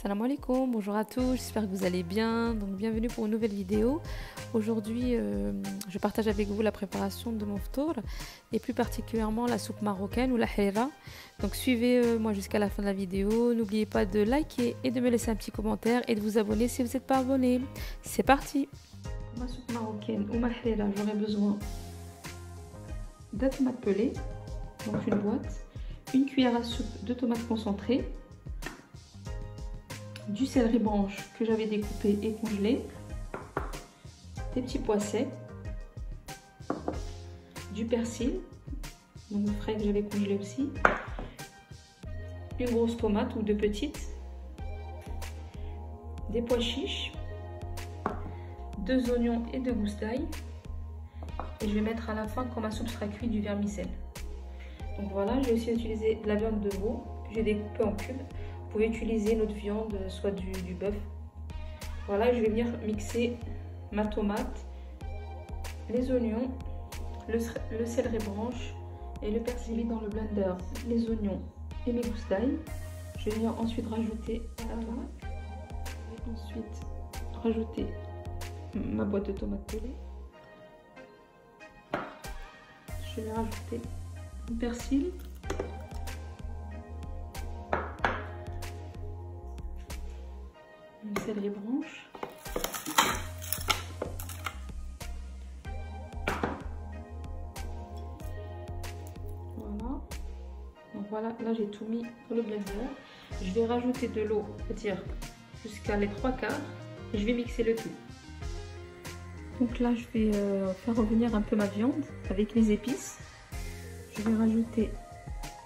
Salam alaikum, bonjour à tous, j'espère que vous allez bien. Donc bienvenue pour une nouvelle vidéo. Aujourd'hui, je partage avec vous la préparation de mon ftour et plus particulièrement la soupe marocaine ou la harira. Donc suivez-moi jusqu'à la fin de la vidéo. N'oubliez pas de liker et de me laisser un petit commentaire et de vous abonner si vous n'êtes pas abonné. C'est parti. Pour ma soupe marocaine ou ma harira, j'aurai besoin d'un tomate pelée, donc une boîte, une cuillère à soupe de tomates concentrées, du céleri branche que j'avais découpé et congelé, des petits pois secs, du persil, donc frais que j'avais congelé aussi, une grosse tomate ou deux petites, des pois chiches, 2 oignons et 2 gousses d'ail, et je vais mettre à la fin quand ma soupe sera cuite du vermicelle. Donc voilà, j'ai aussi utilisé de la viande de veau que j'ai découpée en cubes. Vous pouvez utiliser une autre viande, soit du bœuf. Voilà, je vais venir mixer ma tomate, les oignons, le céleri branche et le persil dans le blender, les oignons et mes gousses d'ail. Je vais venir ensuite rajouter la tomate. Et ensuite rajouter ma boîte de tomates pelées. Je vais rajouter le persil. Le céleri branche, voilà. Donc voilà, là j'ai tout mis dans le blender. Je vais rajouter de l'eau, c'est-à-dire jusqu'à les 3/4, et je vais mixer le tout. Donc là je vais faire revenir un peu ma viande avec les épices. Je vais rajouter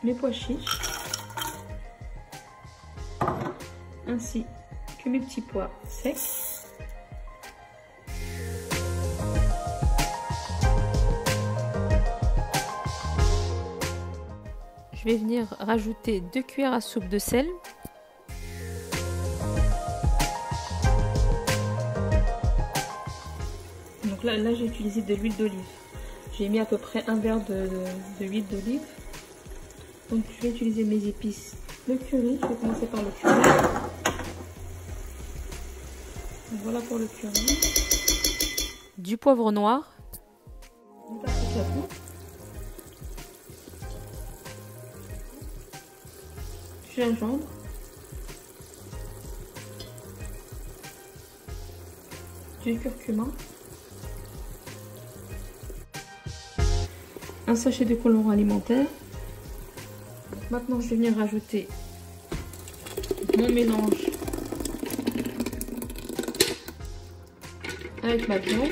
mes pois chiches, ainsi que mes petits pois secs. Je vais venir rajouter 2 cuillères à soupe de sel. Donc là j'ai utilisé de l'huile d'olive. J'ai mis à peu près un verre de huile d'olive. Donc je vais utiliser mes épices, le curry. Je vais commencer par le curry. Voilà pour le curry. Du poivre noir. Du paprika doux. Du gingembre. Du curcuma. Un sachet de colorant alimentaire. Maintenant je vais venir rajouter mon mélange avec ma viande.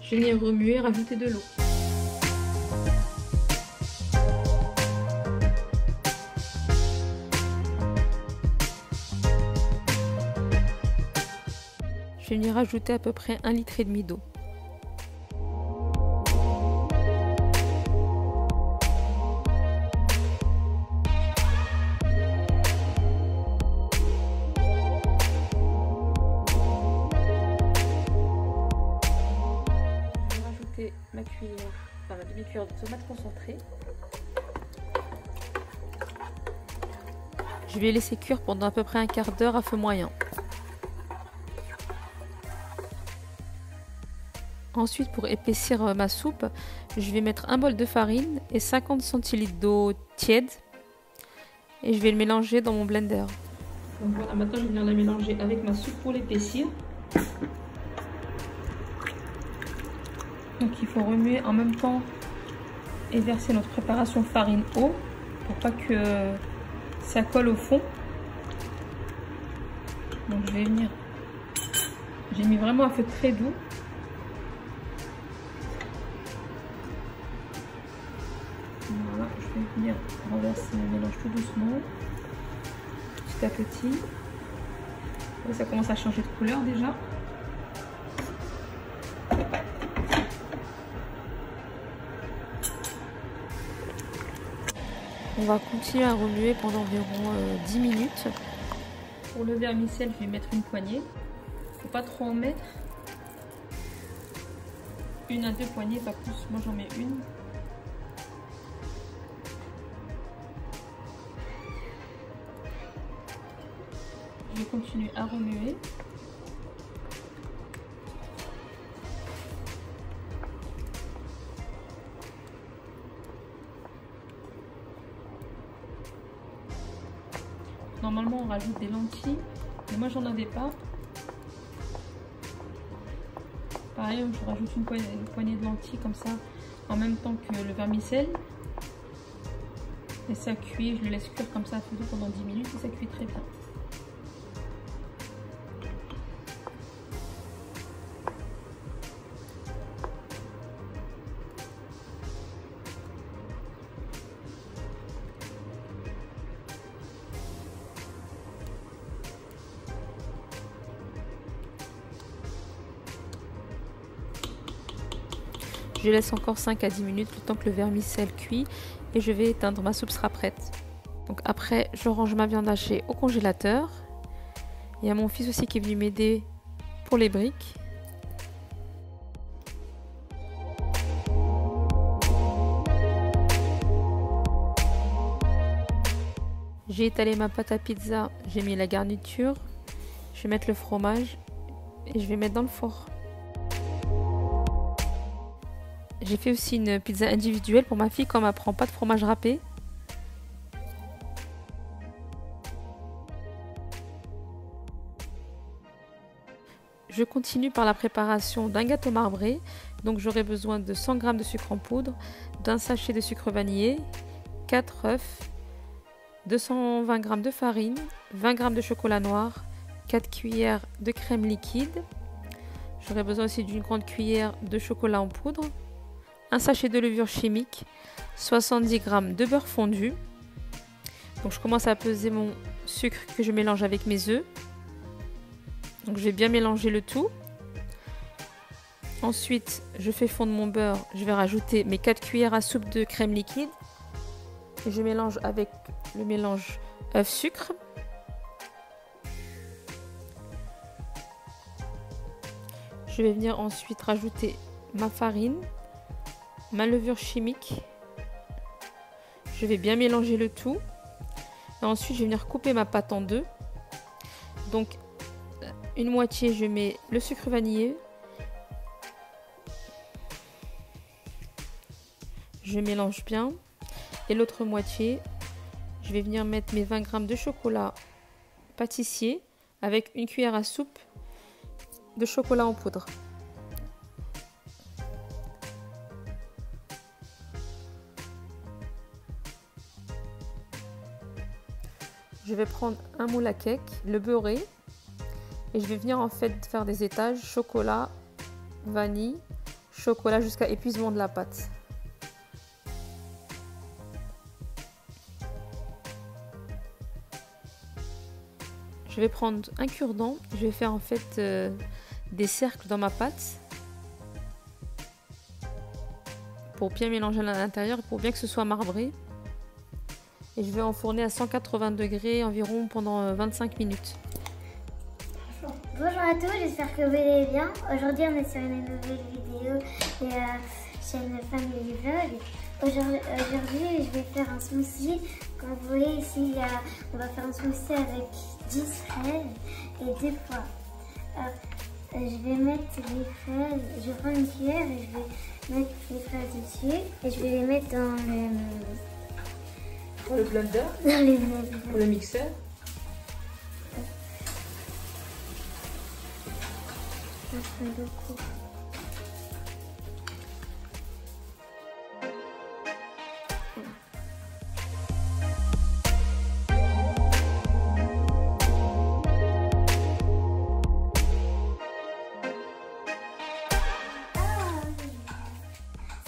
Je vais venir remuer, rajouter de l'eau. Je vais venir rajouter à peu près 1,5 litre d'eau. Ma cuillère, enfin demi-cuillère de tomates concentrées. Je vais laisser cuire pendant à peu près un quart d'heure à feu moyen. Ensuite, pour épaissir ma soupe, je vais mettre un bol de farine et 50 centilitres d'eau tiède et je vais le mélanger dans mon blender. Donc voilà, maintenant je vais venir la mélanger avec ma soupe pour l'épaissir. Donc il faut remuer en même temps et verser notre préparation farine-eau pour pas que ça colle au fond. Donc je vais venir, j'ai mis vraiment un feu très doux. Voilà, je vais venir renverser le mélange tout doucement, petit à petit. Et ça commence à changer de couleur déjà. On va continuer à remuer pendant environ 10 minutes. Pour le vermicelle, je vais mettre une poignée. Il ne faut pas trop en mettre. 1 à 2 poignées, pas plus. Moi j'en mets une. Je continue à remuer. Normalement on rajoute des lentilles, mais moi j'en avais pas. Pareil, je rajoute une poignée de lentilles comme ça en même temps que le vermicelle. Et ça cuit, je le laisse cuire comme ça à feu doux pendant 10 minutes et ça cuit très bien. Je laisse encore 5 à 10 minutes le temps que le vermicelle cuit et je vais éteindre, ma soupe sera prête. Donc après, je range ma viande hachée au congélateur. Il y a mon fils aussi qui est venu m'aider pour les briques. J'ai étalé ma pâte à pizza, j'ai mis la garniture, je vais mettre le fromage et je vais mettre dans le four. J'ai fait aussi une pizza individuelle pour ma fille comme elle ne prend pas de fromage râpé. Je continue par la préparation d'un gâteau marbré. Donc j'aurai besoin de 100 g de sucre en poudre, d'un sachet de sucre vanillé, 4 œufs, 220 g de farine, 20 g de chocolat noir, 4 cuillères de crème liquide. J'aurai besoin aussi d'une grande cuillère de chocolat en poudre, un sachet de levure chimique, 70 g de beurre fondu. Donc je commence à peser mon sucre que je mélange avec mes œufs. Donc je vais bien mélanger le tout. Ensuite, je fais fondre mon beurre. Je vais rajouter mes 4 cuillères à soupe de crème liquide. Et je mélange avec le mélange œuf-sucre. Je vais venir ensuite rajouter ma farine, ma levure chimique. Je vais bien mélanger le tout. Et ensuite, je vais venir couper ma pâte en deux. Donc, une moitié, je mets le sucre vanillé. Je mélange bien. Et l'autre moitié, je vais venir mettre mes 20 g de chocolat pâtissier avec une cuillère à soupe de chocolat en poudre. Je vais prendre un moule à cake, le beurrer, et je vais venir en fait faire des étages chocolat, vanille, chocolat jusqu'à épuisement de la pâte. Je vais prendre un cure-dent, je vais faire en fait des cercles dans ma pâte pour bien mélanger à l'intérieur et pour bien que ce soit marbré. Et je vais enfourner à 180 degrés environ pendant 25 minutes. Bonjour à tous, j'espère que vous allez bien. Aujourd'hui on est sur une nouvelle vidéo de la chaîne Family Vlog. Aujourd'hui je vais faire un smoothie. Comme vous voyez ici, on va faire un smoothie avec 10 fraises et 2 pois. Je vais mettre les fraises, je vais prendre une cuillère et je vais mettre les fraises dessus. Et je vais les mettre dans le blender, dans les blender. Pour le mixeur. Ça fait beaucoup.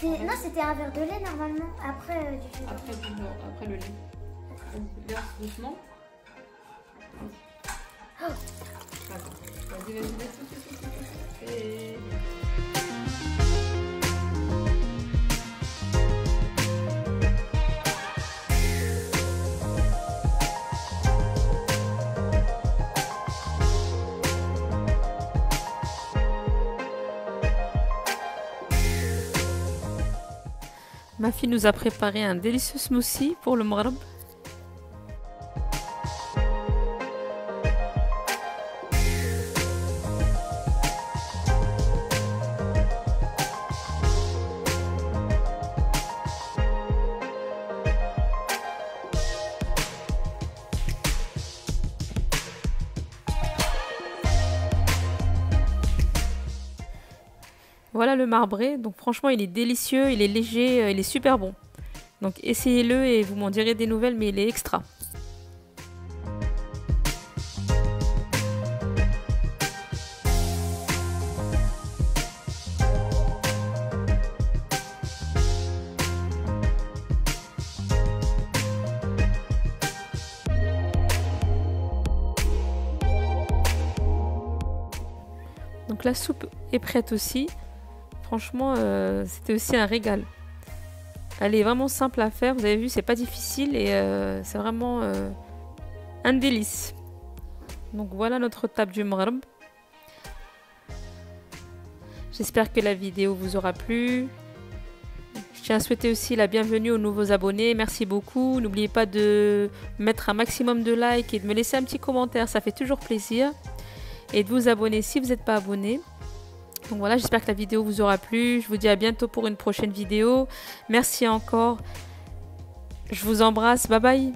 Non, c'était un verre de lait normalement, après du jus. Après le lait. Verse doucement. Oh. Vas-y, vas-y. Ma fille nous a préparé un délicieux smoothie pour le Maghreb. Voilà le marbré. Donc franchement, il est délicieux, il est léger, il est super bon. Donc essayez-le et vous m'en direz des nouvelles, mais il est extra. Donc la soupe est prête aussi. Franchement, c'était aussi un régal. Elle est vraiment simple à faire. Vous avez vu, c'est pas difficile et c'est vraiment un délice. Donc voilà notre table du maghreb. J'espère que la vidéo vous aura plu. Je tiens à souhaiter aussi la bienvenue aux nouveaux abonnés. Merci beaucoup. N'oubliez pas de mettre un maximum de likes et de me laisser un petit commentaire. Ça fait toujours plaisir. Et de vous abonner si vous n'êtes pas abonné. Donc voilà, j'espère que la vidéo vous aura plu. Je vous dis à bientôt pour une prochaine vidéo. Merci encore. Je vous embrasse. Bye bye.